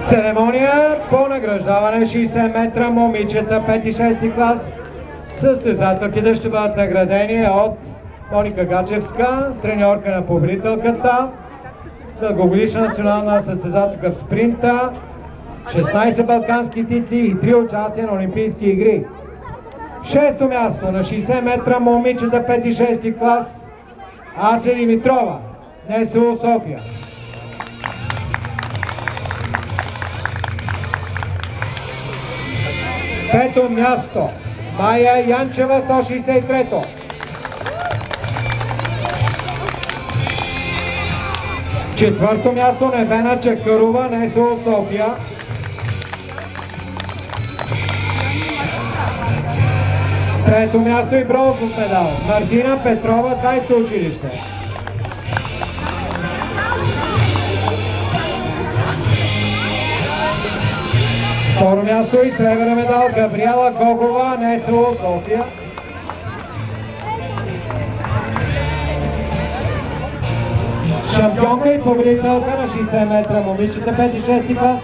Церемония по награждаване 60 метра момичета 5-6 клас. Състезателките ще бъдат наградени от Моника Гачевска, треньорка на победителката, дългогодишна национална състезателка в спринта, 16 балкански титли и 3 участия на Олимпийски игри. Шесто място на 60 метра момичета 5-6 клас Ася Димитрова, НСУ София. Пето място Майя Янчева 163-то. Четвърто място Невена Чакърова, НСУ София. Трето място и бронзов медал Мартина Петрова, 20-то училище. Второ място и сребърен медал Габриела Гогова, НСУ София. Шампионка и победителка на 60 метра момичета 5-6 клас.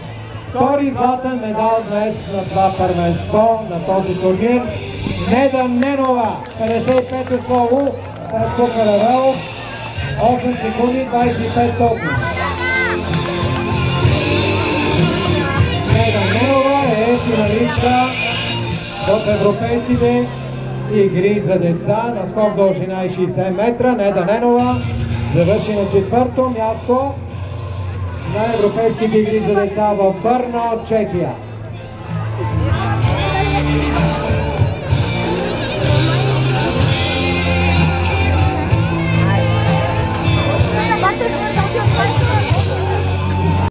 Втори златен медал днес на това първенство на този турнир. Неда Ненова, 55-то соло, Цецко Каравелов, 8 секунди 25 сотни. Неда Ненова е финалистка в европейските игри за деца на скок дължина и 60 метра. Неда Ненова завърши на четвърто място на европейските игри за деца в Брно, Чехия.